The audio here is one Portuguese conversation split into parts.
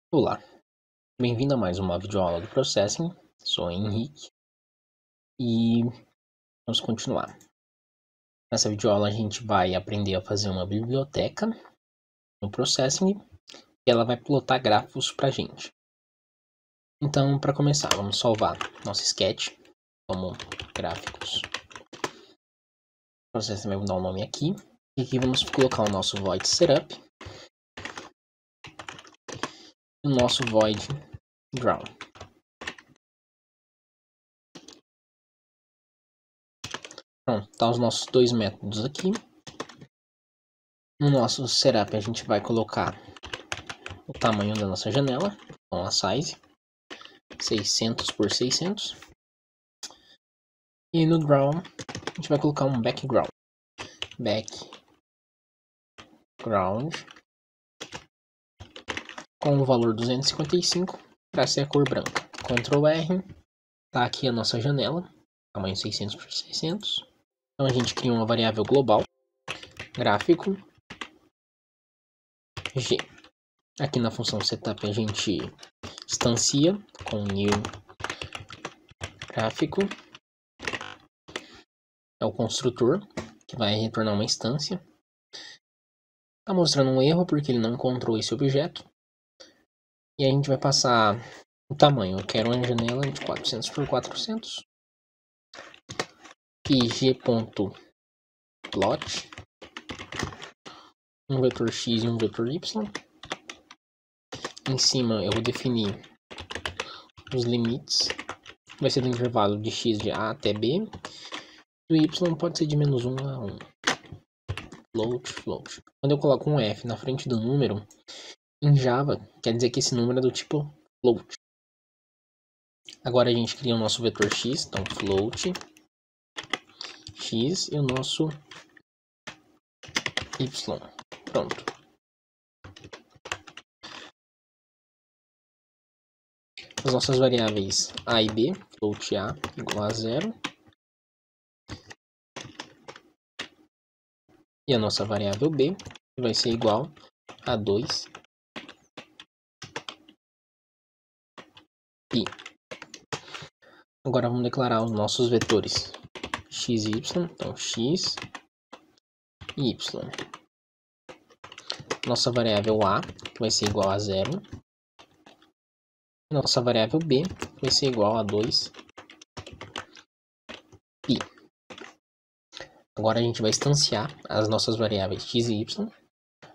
Olá, bem-vindo a mais uma videoaula do Processing. Sou o Henrique e vamos continuar. Nessa videoaula a gente vai aprender a fazer uma biblioteca no Processing e ela vai plotar gráficos para a gente. Então, para começar, vamos salvar nosso sketch como gráficos. O Processing vai dar um nome aqui e aqui vamos colocar o nosso void setup e o nosso void draw. Pronto, tá os nossos dois métodos aqui. No nosso setup a gente vai colocar o tamanho da nossa janela, com a size 600 por 600. E no draw a gente vai colocar um background com o valor 255 para ser a cor branca. Ctrl R, tá aqui a nossa janela, tamanho 600 por 600. Então a gente cria uma variável global, gráfico G. Aqui na função setup a gente instancia com new gráfico, é o construtor que vai retornar uma instância. Está mostrando um erro porque ele não encontrou esse objeto. E a gente vai passar o tamanho. Eu quero uma janela de 400 por 400. E g.plot, um vetor x e um vetor y. Em cima eu vou definir os limites. Vai ser do intervalo de x de a até b. E o y pode ser de -1 a 1. Float. Quando eu coloco um f na frente do número, em Java, quer dizer que esse número é do tipo float. Agora a gente cria o nosso vetor x, então float x e o nosso y. Pronto. As nossas variáveis a e b, float a igual a 0. E a nossa variável b vai ser igual a 2 pi. Agora vamos declarar os nossos vetores x e y, então x e y. Nossa variável a vai ser igual a 0. Nossa variável b vai ser igual a 2 pi. Agora a gente vai instanciar as nossas variáveis x e y.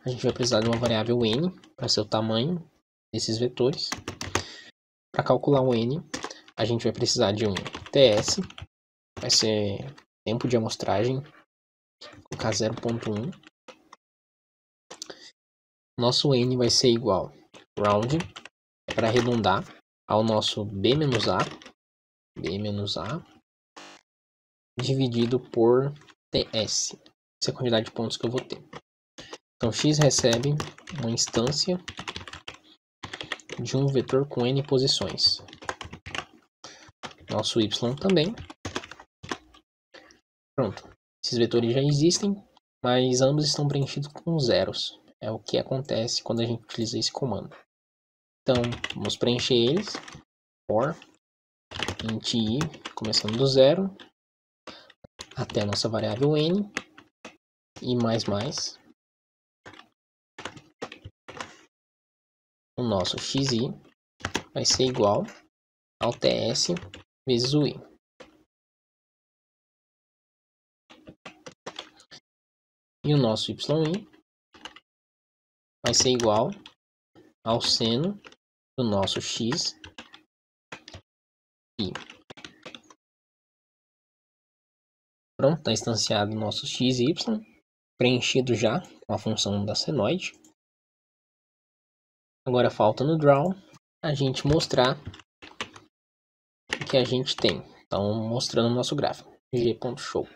A gente vai precisar de uma variável n para ser o tamanho desses vetores. Para calcular o n, a gente vai precisar de um ts, vai ser tempo de amostragem, vou colocar 0.1. Nosso n vai ser igual round, para arredondar, ao nosso b-a dividido por ts. Essa é a quantidade de pontos que eu vou ter. Então x recebe uma instância de um vetor com n posições. Nosso y também. Pronto. Esses vetores já existem, mas ambos estão preenchidos com zeros. É o que acontece quando a gente utiliza esse comando. Então, vamos preencher eles. For int i, começando do zero, até a nossa variável n, e mais. O nosso xi vai ser igual ao ts vezes o i. E o nosso yi vai ser igual ao seno do nosso x i. Pronto, está instanciado o nosso x e y, preenchido já com a função da senoide. Agora falta no draw a gente mostrar o que a gente tem. Então, mostrando o nosso gráfico, g.show.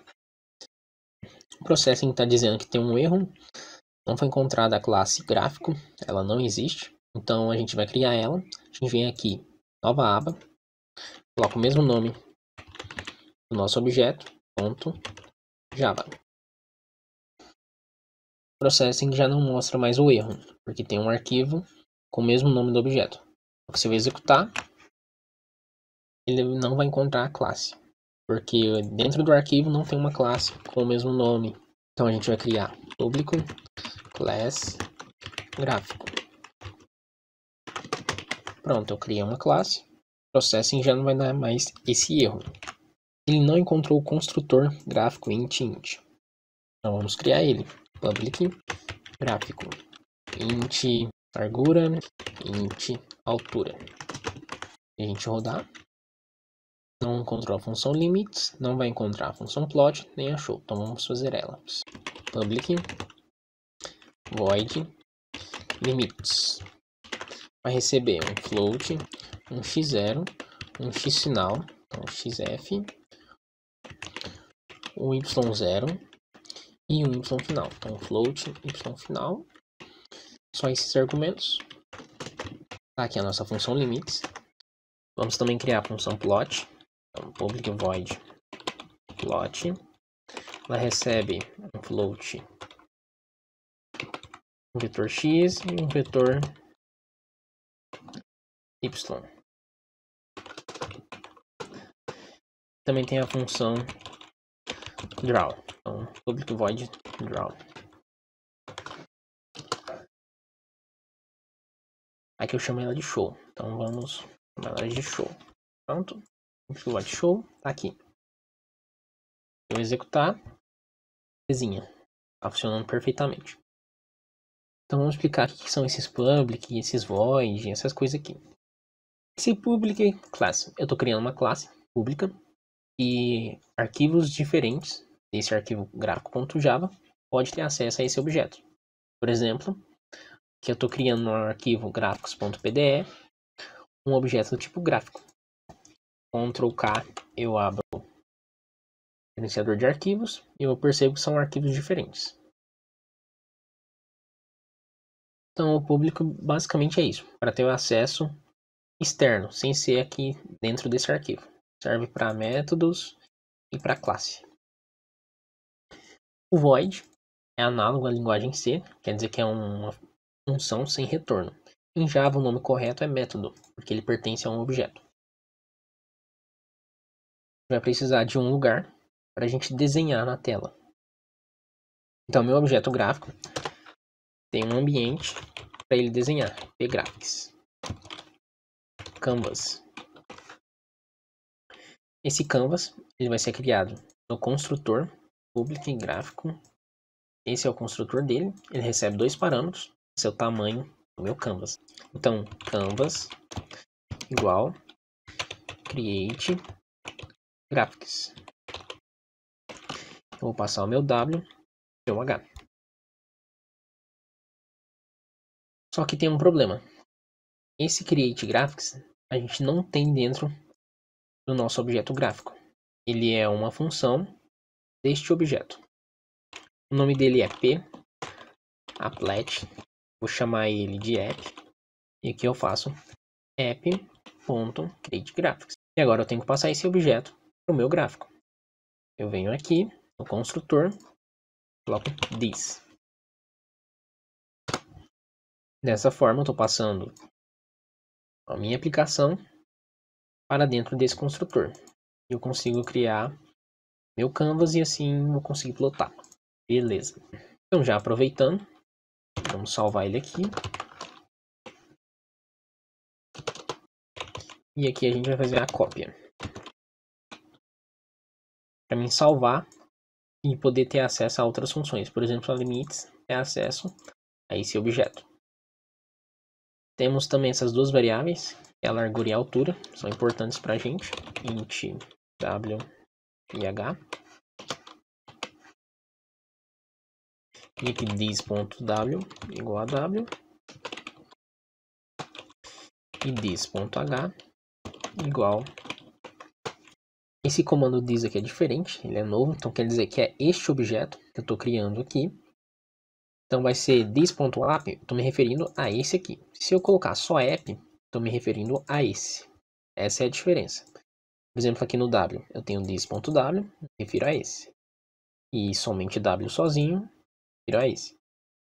O Processing está dizendo que tem um erro, não foi encontrada a classe gráfico, ela não existe. Então, a gente vai criar ela. A gente vem aqui, nova aba, coloca o mesmo nome do nosso objeto, .java. O Processing já não mostra mais o erro, porque tem um arquivo com o mesmo nome do objeto. Você vai executar, ele não vai encontrar a classe, porque dentro do arquivo não tem uma classe com o mesmo nome. Então a gente vai criar público class gráfico. Pronto, eu criei uma classe. O processing já não vai dar mais esse erro. Ele não encontrou o construtor gráfico int. Então vamos criar ele. Public gráfico int largura, int altura. E a gente rodar. Não encontrou a função limits, não vai encontrar a função plot, nem achou. Então vamos fazer elas. Public void limits. Vai receber um float, um x0, um x final, então xf, um y0 e um y final. Então float, y final. Só esses argumentos. Tá aqui a nossa função limits. Vamos também criar a função plot. Então, public void plot. Ela recebe um float, um vetor x e um vetor y. Também tem a função draw. Então, public void draw. Aqui eu chamo ela de show. Então vamos chamar ela de show. Pronto. Public void show tá aqui. Eu executar, belezinha. Tá funcionando perfeitamente. Então vamos explicar o que são esses public, esses void, essas coisas aqui. Esse public class, eu estou criando uma classe pública e arquivos diferentes desse arquivo gráfico.java pode ter acesso a esse objeto. Por exemplo, que eu estou criando no arquivo gráficos.pde um objeto do tipo gráfico. Ctrl K, eu abro o gerenciador de arquivos e eu percebo que são arquivos diferentes. Então o público basicamente é isso, para ter o acesso externo, sem ser aqui dentro desse arquivo. Serve para métodos e para classe. O void é análogo à linguagem C, quer dizer que é uma função sem retorno. Em Java o nome correto é método, porque ele pertence a um objeto. Vai precisar de um lugar para a gente desenhar na tela. Então meu objeto gráfico tem um ambiente para ele desenhar, pgraphics. Canvas. Esse canvas ele vai ser criado no construtor public gráfico. Esse é o construtor dele. Ele recebe dois parâmetros, seu tamanho do meu canvas. Então canvas igual create graphics. Eu vou passar o meu W e o H. Só que tem um problema. Esse create graphics a gente não tem dentro do nosso objeto gráfico. Ele é uma função deste objeto. O nome dele é applet. Vou chamar ele de app. E aqui eu faço app.createGraphics. E agora eu tenho que passar esse objeto para o meu gráfico. Eu venho aqui no construtor, coloco this. Dessa forma eu estou passando a minha aplicação para dentro desse construtor. Eu consigo criar meu canvas e assim eu consigo plotar. Beleza. Então já aproveitando, vamos salvar ele aqui. E aqui a gente vai fazer a cópia. Para mim salvar e poder ter acesso a outras funções. Por exemplo, a limites é acesso a esse objeto. Temos também essas duas variáveis, que é a largura e a altura, são importantes para a gente. Int w e h. E aqui this.w igual a w. E this.h igual. Esse comando this aqui é diferente, ele é novo, então quer dizer que é este objeto que eu estou criando aqui. Então vai ser this.app, estou me referindo a esse aqui. Se eu colocar só app, estou me referindo a esse. Essa é a diferença. Por exemplo, aqui no w, eu tenho this.w, me refiro a esse. E somente w sozinho, me refiro a esse.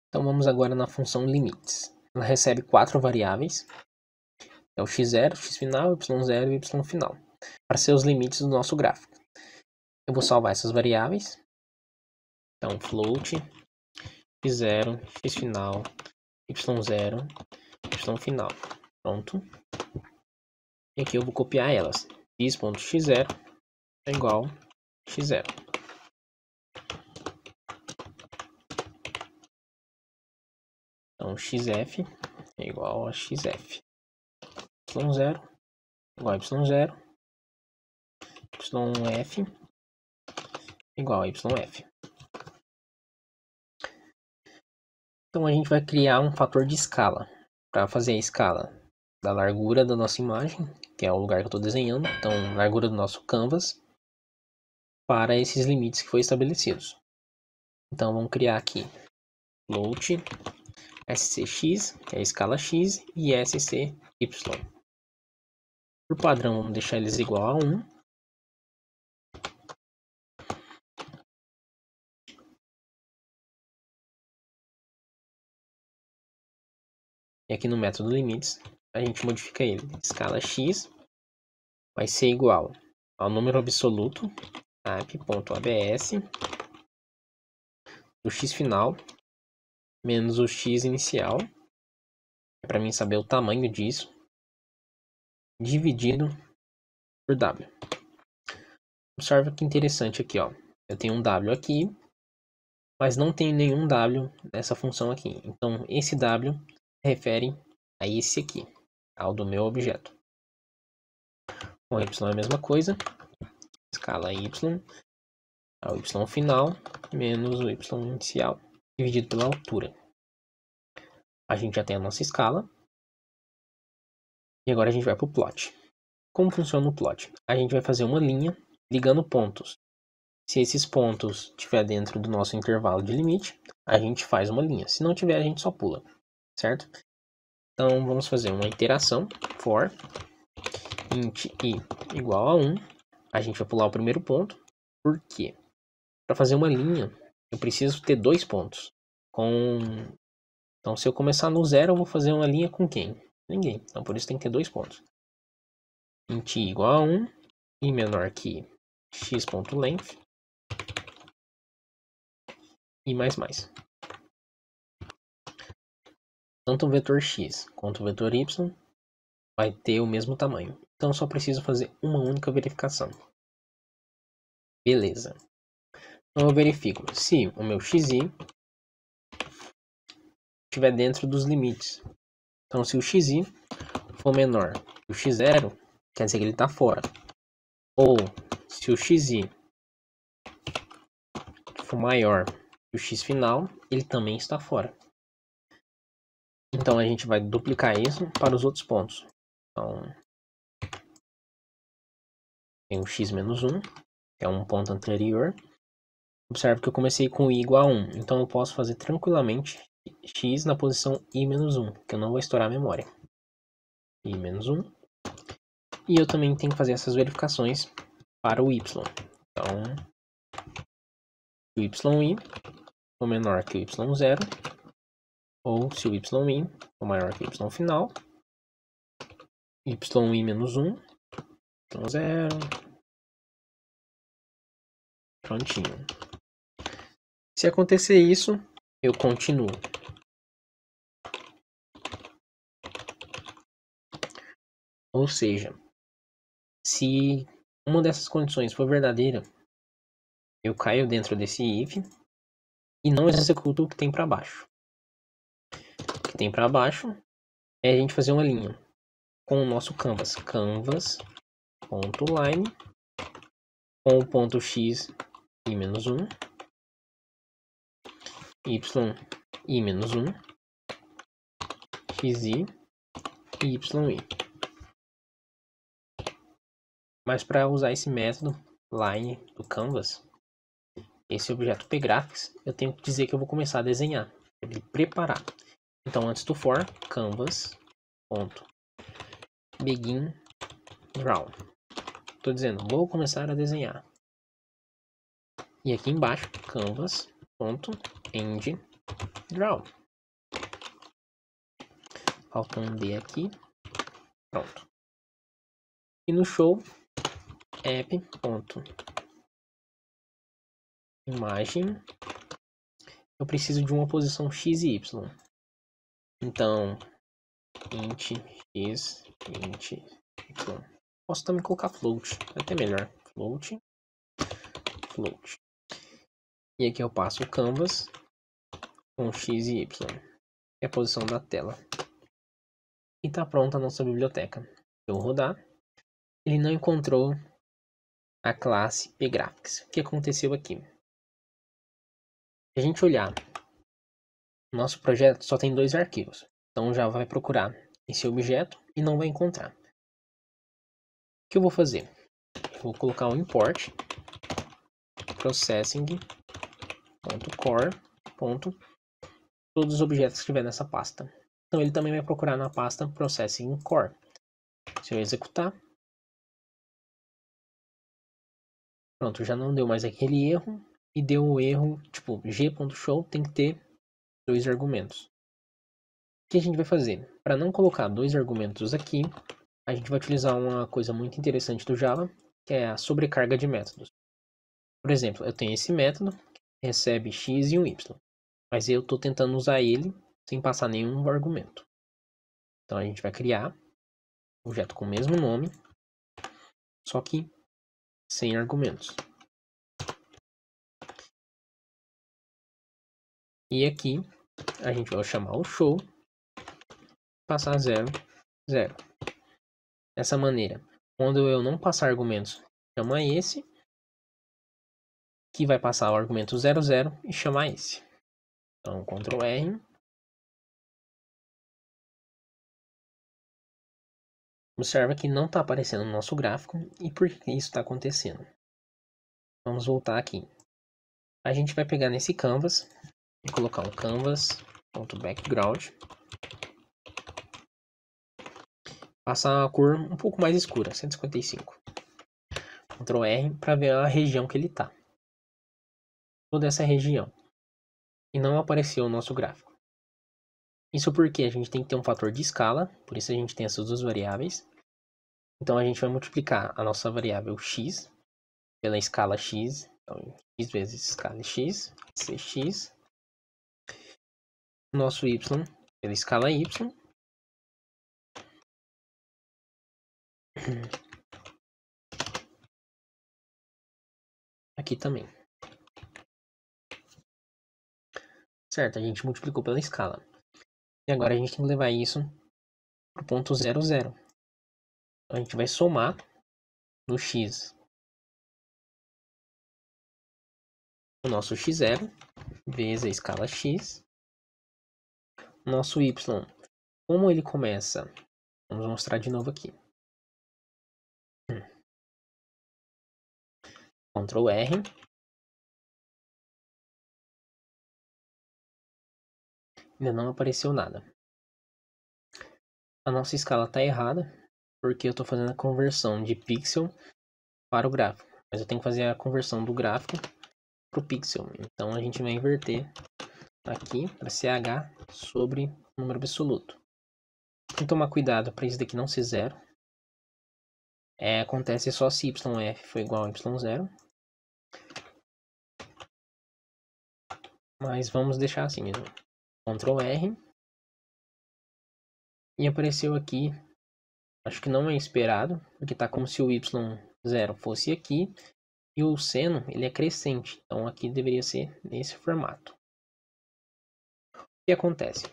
Então vamos agora na função limits. ela recebe 4 variáveis. É o x0, x final, y0 e y final, para ser os limites do nosso gráfico. Eu vou salvar essas variáveis. Então, float, x0, x final, y0, y final. Pronto. E aqui eu vou copiar elas. x.x0 é igual a x0. Então, xf é igual a xf. y0 igual a y0. yf igual a yf. Então, a gente vai criar um fator de escala para fazer a escala da largura da nossa imagem, que é o lugar que eu estou desenhando. Então, largura do nosso canvas para esses limites que foram estabelecidos. Então, vamos criar aqui float scx, que é a escala x, e scy. Por padrão, vamos deixar eles igual a 1. E aqui no método limites, a gente modifica ele. Escala x vai ser igual ao número absoluto, type.abs, do x final, menos o x inicial, é para mim saber o tamanho disso, dividido por w. Observe que interessante aqui, ó. Eu tenho um w aqui, mas não tenho nenhum w nessa função aqui. Então, esse w refere a esse aqui, ao do meu objeto. O y é a mesma coisa, escala y ao y final menos o y inicial dividido pela altura. A gente já tem a nossa escala. E agora a gente vai para o plot. Como funciona o plot? A gente vai fazer uma linha ligando pontos. Se esses pontos estiver dentro do nosso intervalo de limite, a gente faz uma linha. Se não tiver, a gente só pula, certo? Então vamos fazer uma iteração for int i igual a 1. A gente vai pular o primeiro ponto. Por quê? Para fazer uma linha, eu preciso ter 2 pontos. Então, se eu começar no 0, eu vou fazer uma linha com quem? Ninguém. Então, por isso tem que ter 2 pontos. Int i igual a 1 e menor que x.length e mais. Tanto o vetor x quanto o vetor y vai ter o mesmo tamanho. Então, eu só preciso fazer uma única verificação. Beleza. Então, eu verifico se o meu xi estiver dentro dos limites. Então, se o xi for menor que o x0, quer dizer que ele está fora. Ou se o xi for maior que o x final, ele também está fora. Então a gente vai duplicar isso para os outros pontos. Então, tem o x menos 1, que é um ponto anterior. Observe que eu comecei com i igual a 1, então eu posso fazer tranquilamente x na posição i menos 1, que eu não vou estourar a memória. I menos 1. E eu também tenho que fazer essas verificações para o y. Então, o yi for menor que o y0, ou se o yi for maior que o y final, yi menos 1, y0, prontinho. Se acontecer isso, eu continuo. Ou seja, se uma dessas condições for verdadeira, eu caio dentro desse if e não executo o que tem para baixo. O que tem para baixo é a gente fazer uma linha com o nosso canvas. Canvas.line com o ponto x i menos 1, y i menos 1, xi e yi. Mas para usar esse método line do canvas, esse objeto pgraphics, eu tenho que dizer que eu vou começar a desenhar, preparar. Então, antes do for, canvas.begin draw. Estou dizendo, vou começar a desenhar. E aqui embaixo, canvas.end draw. Falta um D aqui. Pronto. E no show, app.imagem, eu preciso de uma posição x e y. Então, int x, int y. Posso também colocar float, é até melhor. Float. E aqui eu passo o canvas com x e y. É a posição da tela. E está pronta a nossa biblioteca. Eu vou rodar. Ele não encontrou a classe pgraphics. O que aconteceu aqui? Se a gente olhar, nosso projeto só tem 2 arquivos. Então já vai procurar esse objeto e não vai encontrar. O que eu vou fazer? Eu vou colocar um import processing.core. Todos os objetos que estiver nessa pasta. Então ele também vai procurar na pasta processing core. Se eu executar, pronto, já não deu mais aquele erro e deu o erro, tipo, g.show tem que ter 2 argumentos. O que a gente vai fazer? Para não colocar 2 argumentos aqui, a gente vai utilizar uma coisa muito interessante do Java, que é a sobrecarga de métodos. Por exemplo, eu tenho esse método que recebe x e um y, mas eu estou tentando usar ele sem passar nenhum argumento. Então a gente vai criar um objeto com o mesmo nome, só que sem argumentos. E aqui a gente vai chamar o show, passar 0, 0. Dessa maneira, quando eu não passar argumentos, chama esse, que vai passar o argumento 0, 0 e chamar esse. Então, Ctrl R. Observa que não está aparecendo no nosso gráfico. E por que isso está acontecendo? Vamos voltar aqui. A gente vai pegar nesse canvas e colocar um canvas.background. Passar a cor um pouco mais escura, 155. Ctrl R para ver a região que ele está. Toda essa região. E não apareceu o nosso gráfico. Isso porque a gente tem que ter um fator de escala, por isso a gente tem essas 2 variáveis. Então a gente vai multiplicar a nossa variável x pela escala x, então x vezes escala x, cx, nosso y pela escala y, aqui também. Certo, a gente multiplicou pela escala. E agora a gente tem que levar isso para o ponto 0, 0. Então a gente vai somar no x o nosso x0 vezes a escala x. Nosso y, como ele começa, vamos mostrar de novo aqui. Ctrl R. Ainda não apareceu nada. A nossa escala está errada, porque eu estou fazendo a conversão de pixel para o gráfico. Mas eu tenho que fazer a conversão do gráfico para o pixel. Então a gente vai inverter aqui para CH sobre número absoluto. Tem que tomar cuidado para isso daqui não ser 0. Acontece só se YF for igual a Y0. Mas vamos deixar assim mesmo. Ctrl R. E apareceu aqui. Acho que não é esperado, porque está como se o Y0 fosse aqui. E o seno, ele é crescente. Então aqui deveria ser nesse formato. O que acontece?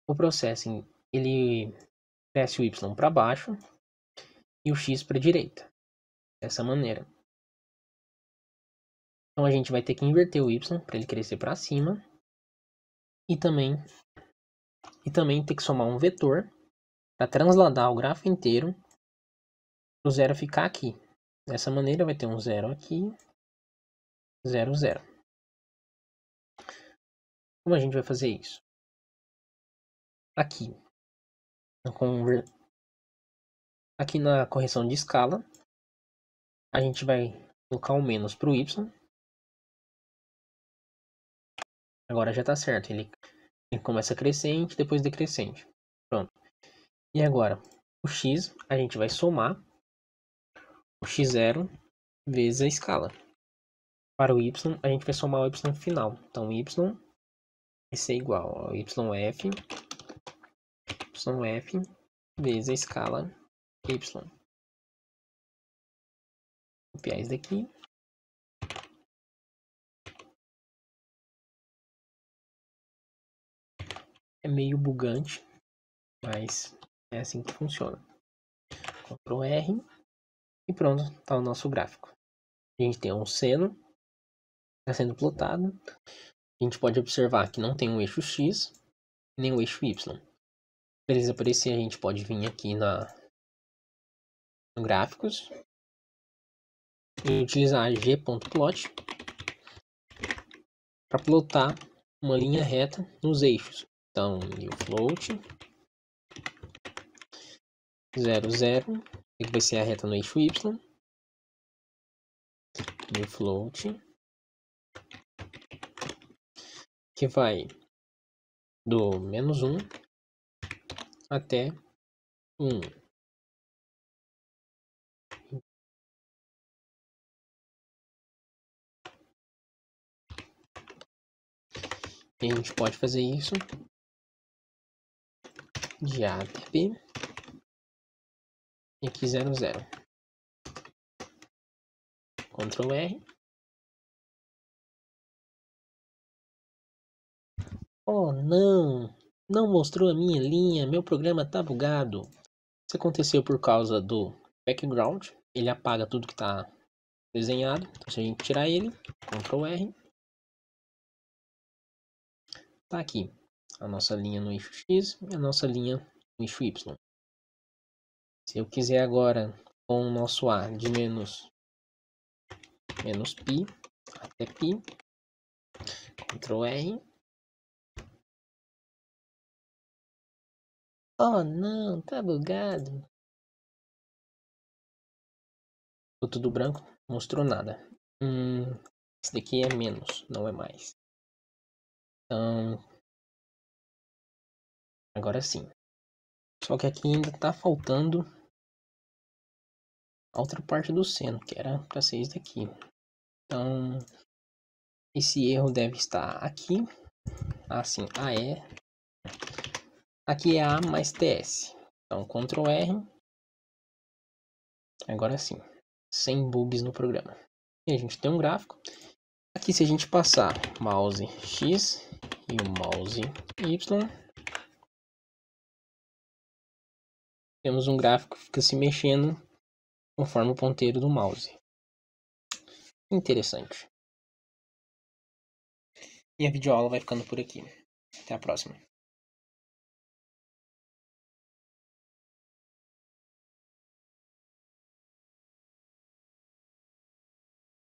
O processing, ele cresce o Y para baixo e o X para a direita. Dessa maneira. Então a gente vai ter que inverter o Y para ele crescer para cima. E também ter que somar um vetor para transladar o gráfico inteiro para o 0 ficar aqui. Dessa maneira vai ter um 0 aqui, 0, 0. Como a gente vai fazer isso? Aqui na correção de escala, a gente vai colocar o menos para o Y. Agora já está certo. Ele começa crescente, depois decrescente. Pronto. E agora, o x a gente vai somar o x0 vezes a escala. Para o y, a gente vai somar o y final. Então, y vai ser igual ao yf vezes a escala y. Copiar isso daqui. É meio bugante, mas é assim que funciona. Ctrl R e pronto, está o nosso gráfico. A gente tem um seno, está sendo plotado. A gente pode observar que não tem um eixo X, nem o eixo Y. Para eles aparecer, a gente pode vir aqui no gráficos e utilizar g.plot para plotar uma linha reta nos eixos. Então, new float 0, 0, que vai ser a reta no eixo Y. New float que vai do -1 até 1. E a gente pode fazer isso de A até B e aqui 0, 0. Ctrl R. Oh não! Não mostrou a minha linha, meu programa tá bugado. Isso aconteceu por causa do background. Ele apaga tudo que está desenhado. Então, se a gente tirar ele, Ctrl R, tá aqui a nossa linha no eixo X e a nossa linha no eixo Y. Se eu quiser agora com o nosso A de menos π até π, Ctrl R. Oh não, tá bugado. Ficou tudo branco, mostrou nada. Esse daqui é menos, não é mais. Então, agora sim. Só que aqui ainda tá faltando a outra parte do seno, que era para ser isso daqui. Então, esse erro deve estar aqui. Assim, AE. Aqui é A mais TS. Então, Ctrl R. Agora sim. Sem bugs no programa. E a gente tem um gráfico. Aqui, se a gente passar mouse X e o mouse Y, temos um gráfico que fica se mexendo conforme o ponteiro do mouse. Interessante. E a videoaula vai ficando por aqui. Até a próxima.